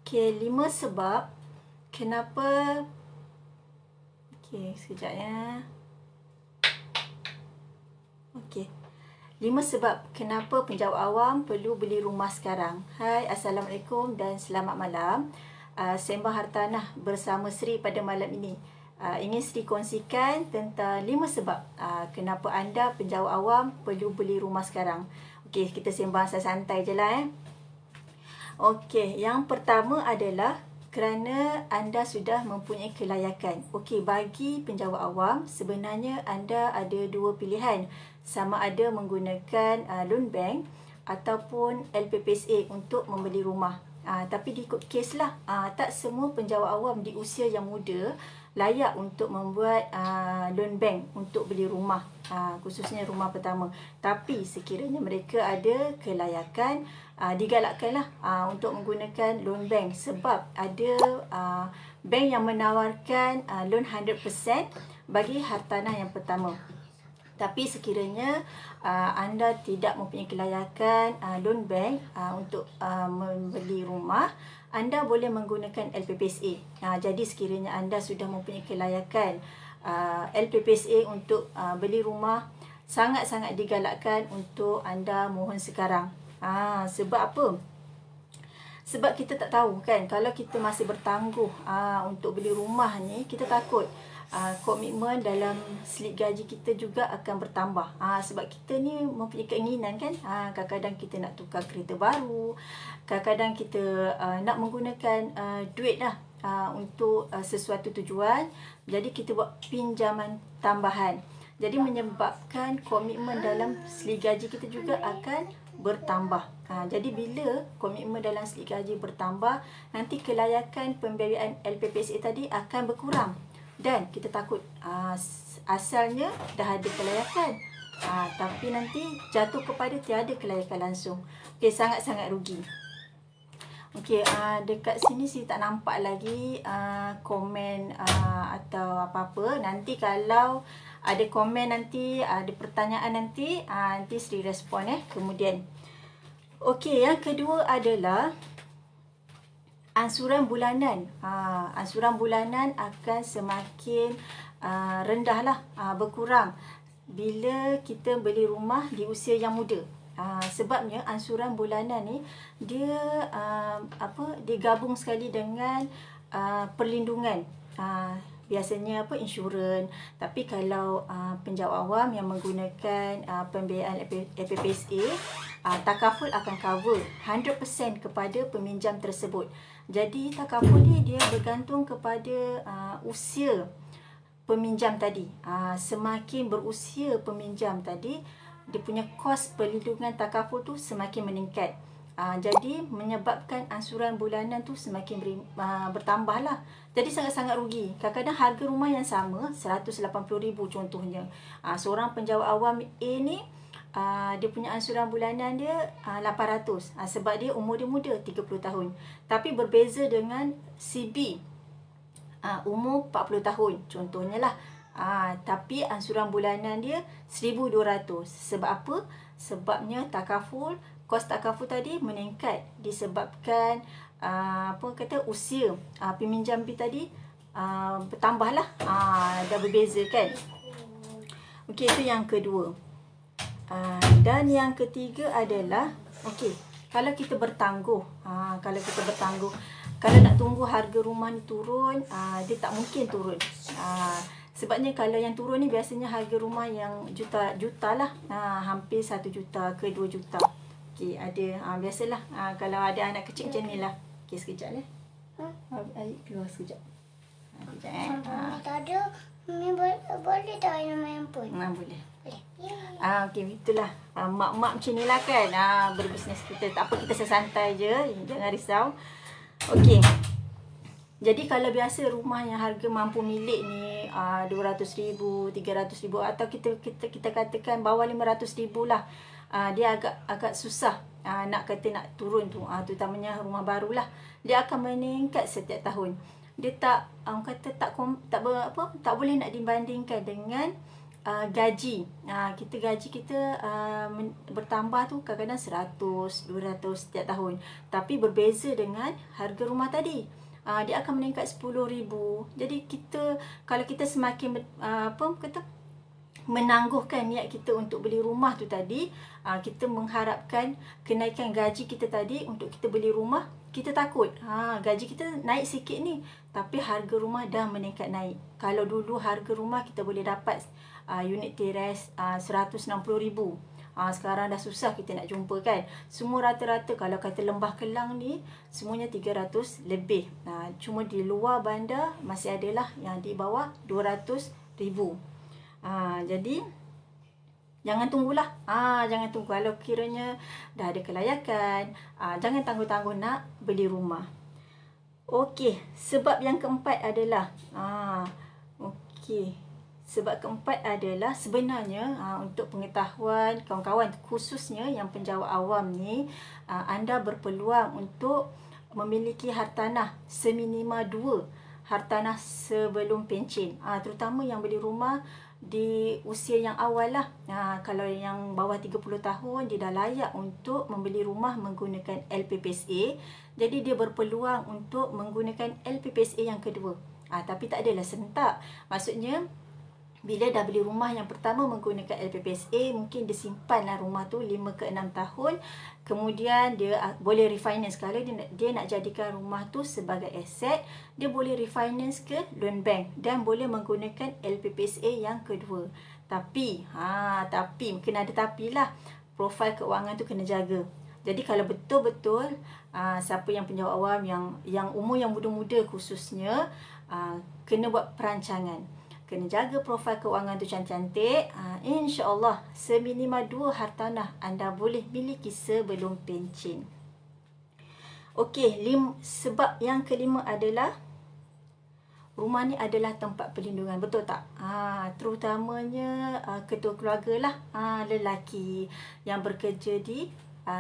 Okey, 5 sebab kenapa. Okey, sekejap ya. Okey. 5 sebab kenapa penjawat awam perlu beli rumah sekarang. Hai, Assalamualaikum dan selamat malam. Sembah Hartanah bersama Sri pada malam ini. Ingin Sri kongsikan tentang 5 sebab kenapa anda penjawat awam perlu beli rumah sekarang. Okey, kita sembang santai je lah. Okey, yang pertama adalah kerana anda sudah mempunyai kelayakan. Okey, bagi penjawat awam, sebenarnya anda ada dua pilihan. Sama ada menggunakan loan bank ataupun LPPSA untuk membeli rumah. Tapi diikut kes lah. Tak semua penjawat awam di usia yang muda layak untuk membuat loan bank untuk beli rumah, khususnya rumah pertama. Tapi sekiranya mereka ada kelayakan, digalakkanlah untuk menggunakan loan bank, sebab ada bank yang menawarkan loan 100% bagi hartanah yang pertama. Tapi sekiranya anda tidak mempunyai kelayakan loan bank untuk membeli rumah, anda boleh menggunakan LPPSA. Jadi sekiranya anda sudah mempunyai kelayakan LPPSA untuk beli rumah, sangat-sangat digalakkan untuk anda mohon sekarang. Sebab apa? Sebab kita tak tahu kan, kalau kita masih bertangguh untuk beli rumah ni, kita takut komitmen dalam slip gaji kita juga akan bertambah. Sebab kita ni mempunyai keinginan kan, kadang-kadang kita nak tukar kereta baru, kadang-kadang kita nak menggunakan duit lah untuk sesuatu tujuan. Jadi kita buat pinjaman tambahan. Jadi menyebabkan komitmen dalam slip gaji kita juga akan bertambah. Jadi bila komitmen dalam slip gaji bertambah, nanti kelayakan pembiayaan LPPSA tadi akan berkurang. Dan kita takut asalnya dah ada kelayakan, tapi nanti jatuh kepada tiada kelayakan langsung. Okey, sangat-sangat rugi. Okey, dekat sini saya tak nampak lagi komen atau apa-apa. Nanti kalau ada komen nanti, ada pertanyaan nanti, nanti Sri respon kemudian. Okey, yang kedua adalah ansuran bulanan. Ansuran bulanan akan semakin rendah lah, berkurang bila kita beli rumah di usia yang muda. Sebabnya ansuran bulanan ni dia digabung sekali dengan perlindungan. Biasanya insurans. Tapi kalau penjawat awam yang menggunakan pembiayaan LPPSA, takaful akan cover 100% kepada peminjam tersebut. Jadi takaful ni dia bergantung kepada usia peminjam tadi. Semakin berusia peminjam tadi, dia punya kos perlindungan takaful tu semakin meningkat. Jadi menyebabkan ansuran bulanan tu semakin bertambah lah. Jadi sangat-sangat rugi. Kadang-kadang harga rumah yang sama, 180,000 contohnya. Seorang penjawat awam A ni, dia punya ansuran bulanan dia 800. Sebab dia umur dia muda, 30 tahun. Tapi berbeza dengan CB, umur 40 tahun contohnya lah. Tapi ansuran bulanan dia 1,200. Sebab apa? Sebabnya takaful, kos takaful tadi meningkat disebabkan usia peminjam B tadi bertambah lah. Dah berbeza kan. Okey, itu yang kedua. Dan yang ketiga adalah, okey, kalau kita bertangguh, kalau nak tunggu harga rumah ni turun, dia tak mungkin turun. Sebabnya kalau yang turun ni biasanya harga rumah yang juta lah, hampir 1 juta ke 2 juta. Okey, ada biasalah kalau ada anak kecil macam ni lah. Okey, sekejap ya. Air keluar sekejap. Sekejap tak ada, boleh tak main handphone? Boleh. Okey, itulah mak-mak macam ni lah kan, berbisnes kita. Tak apa, kita sesantai je, jangan risau. Okey, jadi kalau biasa rumah yang harga mampu milik ni 200,000, 300,000, atau kita katakan bawah 500,000 lah, dia agak susah nak turun tu, terutamanya rumah baru lah. Dia akan meningkat setiap tahun. Dia tak boleh nak dibandingkan dengan gaji. Kita gaji kita bertambah tu kadang-kadang 100, 200 setiap tahun. Tapi berbeza dengan harga rumah tadi. Dia akan meningkat 10,000. Jadi kita, kalau kita semakin menangguhkan niat kita untuk beli rumah tu tadi, kita mengharapkan kenaikan gaji kita tadi untuk kita beli rumah, kita takut gaji kita naik sikit ni, tapi harga rumah dah meningkat naik. Kalau dulu harga rumah kita boleh dapat unit teres 160,000, sekarang dah susah kita nak jumpa kan. Semua rata-rata kalau kata Lembah Kelang ni semuanya 300 lebih. Cuma di luar bandar masih adalah yang di bawah 200,000. Jadi jangan tunggulah. Jangan tunggu. Kalau kiranya dah ada kelayakan, jangan tangguh-tangguh nak beli rumah. Okey, sebab yang keempat adalah sebab keempat adalah sebenarnya untuk pengetahuan kawan-kawan, khususnya yang penjawat awam ni, anda berpeluang untuk memiliki hartanah seminima 2 hartanah sebelum pencen. Terutama yang beli rumah di usia yang awal lah. Kalau yang bawah 30 tahun, dia dah layak untuk membeli rumah menggunakan LPPSA. Jadi dia berpeluang untuk menggunakan LPPSA yang kedua. Tapi tak adalah serentak. Maksudnya bila dah beli rumah yang pertama menggunakan LPPSA, mungkin dia simpanlah rumah tu 5 ke 6 tahun. Kemudian dia boleh refinance. Kalau dia nak jadikan rumah tu sebagai aset, dia boleh refinance ke loan bank dan boleh menggunakan LPPSA yang kedua. Tapi kena ada tapi lah. Profil keuangan tu kena jaga. Jadi kalau betul-betul siapa yang penjawat awam yang umur yang muda-muda khususnya, kena buat perancangan. Kena jaga profil keuangan tu cantik-cantik. InsyaAllah seminima 2 hartanah anda boleh miliki sebelum pencen. Okey, sebab yang kelima adalah rumah ni adalah tempat perlindungan. Betul tak? Terutamanya ketua keluarga lah, lelaki yang bekerja di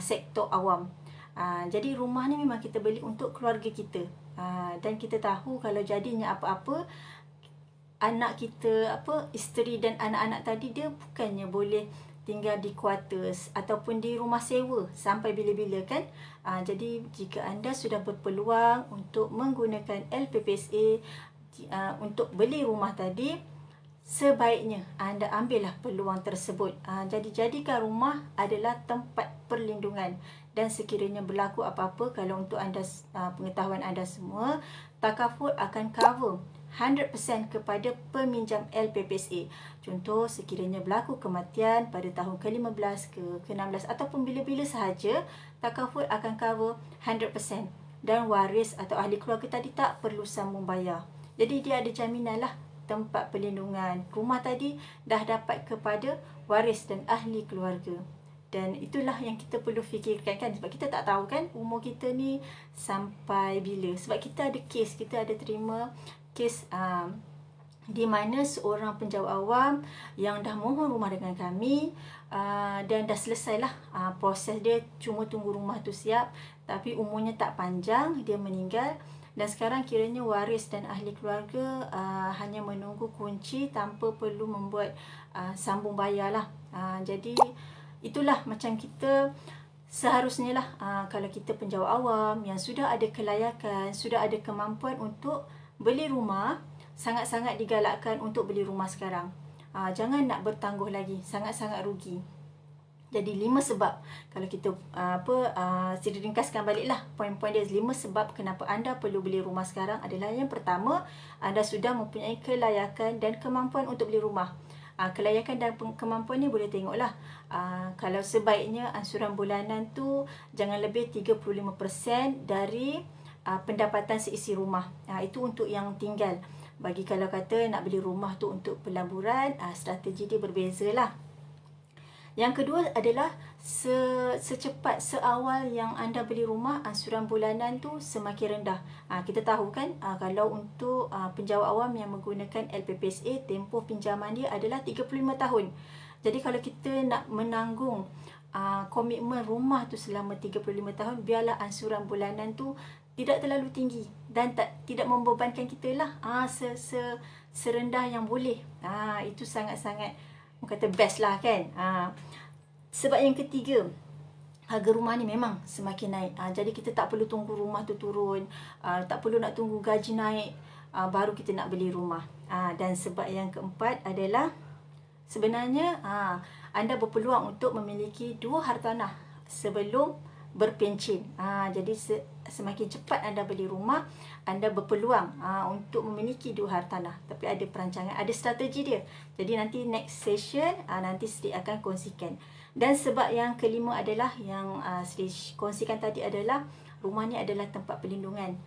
sektor awam. Jadi rumah ni memang kita beli untuk keluarga kita. Dan kita tahu kalau jadinya apa-apa, anak kita, isteri dan anak-anak tadi, dia bukannya boleh tinggal di quarters ataupun di rumah sewa sampai bila-bila kan. Jadi jika anda sudah berpeluang untuk menggunakan LPPSA untuk beli rumah tadi, sebaiknya anda ambillah peluang tersebut. Jadi jadikan rumah adalah tempat perlindungan. Dan sekiranya berlaku apa-apa, kalau untuk anda, pengetahuan anda semua, takaful akan cover 100% kepada peminjam LPPSA. Contoh, sekiranya berlaku kematian pada tahun ke-15 ke-16 ataupun bila-bila sahaja, takaful akan cover 100% dan waris atau ahli keluarga tadi tak perlu sambung bayar. Jadi dia ada jaminan lah, tempat perlindungan. Rumah tadi dah dapat kepada waris dan ahli keluarga. Dan itulah yang kita perlu fikirkan kan. Sebab kita tak tahu kan umur kita ni sampai bila. Sebab kita ada kes, kita ada terima kes di mana seorang penjawat awam yang dah mohon rumah dengan kami, dan dah selesailah proses dia, cuma tunggu rumah tu siap, tapi umurnya tak panjang, dia meninggal. Dan sekarang kiranya waris dan ahli keluarga hanya menunggu kunci tanpa perlu membuat sambung bayar lah. Jadi itulah macam kita seharusnya lah, kalau kita penjawat awam yang sudah ada kelayakan, sudah ada kemampuan untuk beli rumah, sangat-sangat digalakkan untuk beli rumah sekarang. Jangan nak bertangguh lagi, sangat-sangat rugi. Jadi 5 sebab, kalau kita saya ringkaskan baliklah poin-poin dia. 5 sebab kenapa anda perlu beli rumah sekarang adalah: yang pertama, anda sudah mempunyai kelayakan dan kemampuan untuk beli rumah. Kelayakan dan kemampuan ni boleh tengoklah. Kalau sebaiknya ansuran bulanan tu jangan lebih 35% dari pendapatan seisi rumah. Itu untuk yang tinggal. Bagi kalau kata nak beli rumah tu untuk pelaburan, strategi dia berbezalah. Yang kedua adalah secepat seawal yang anda beli rumah, ansuran bulanan tu semakin rendah. Kita tahu kan, kalau untuk penjawat awam yang menggunakan LPPSA, tempoh pinjaman dia adalah 35 tahun. Jadi kalau kita nak menanggung komitmen rumah tu selama 35 tahun, biarlah ansuran bulanan tu tidak terlalu tinggi dan tidak membebankan kita lah, serendah yang boleh. Itu sangat-sangat kata best lah kan. Sebab yang ketiga, harga rumah ni memang semakin naik. Jadi kita tak perlu tunggu rumah tu turun, tak perlu nak tunggu gaji naik baru kita nak beli rumah. Dan sebab yang keempat adalah sebenarnya anda berpeluang untuk memiliki 2 hartanah sebelum berpencen. Jadi semakin cepat anda beli rumah, anda berpeluang untuk memiliki 2 hartanah. Tapi ada perancangan, ada strategi dia. Jadi nanti next session nanti Sri akan kongsikan. Dan sebab yang kelima adalah yang Sri kongsikan tadi adalah rumah ni adalah tempat perlindungan.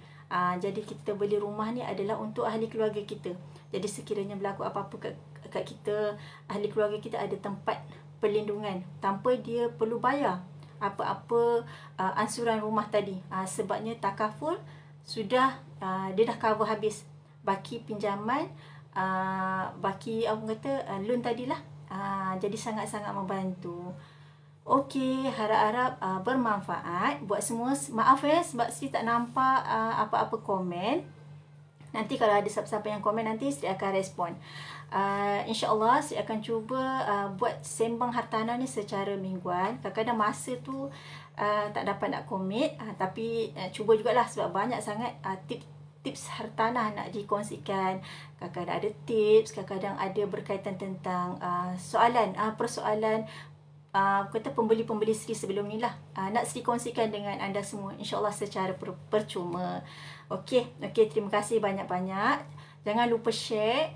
Jadi kita beli rumah ni adalah untuk ahli keluarga kita. Jadi sekiranya berlaku apa-apa kat kita, ahli keluarga kita ada tempat perlindungan tanpa dia perlu bayar apa-apa ansuran rumah tadi. Sebabnya takaful sudah dia dah cover habis baki pinjaman, baki apa kata loan tadilah. Jadi sangat-sangat membantu. Okey, harap-harap bermanfaat buat semua. Maaf sebab Sri tak nampak apa-apa komen. Nanti kalau ada siapa-siapa yang komen nanti Sri akan respon. InsyaAllah Sri akan cuba buat sembang hartanah ni secara mingguan. Kadang-kadang masa tu tak dapat nak komit, tapi cuba jugalah sebab banyak sangat tips hartanah nak dikongsikan. Kadang-kadang ada tips, kadang-kadang ada berkaitan tentang persoalan kata pembeli-pembeli Sri sebelum ni lah. Nak Sri kongsikan dengan anda semua, InsyaAllah secara percuma. Okey, terima kasih banyak-banyak. Jangan lupa share,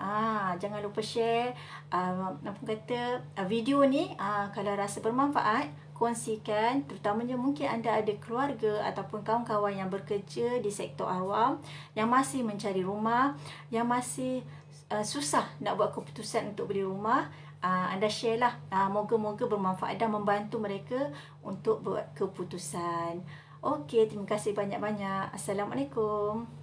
video ni kalau rasa bermanfaat, kongsikan. Terutamanya mungkin anda ada keluarga ataupun kawan-kawan yang bekerja di sektor awam, yang masih mencari rumah, yang masih susah nak buat keputusan untuk beli rumah. Anda share lah. Moga-moga bermanfaat dan membantu mereka untuk buat keputusan. Okey, terima kasih banyak-banyak. Assalamualaikum.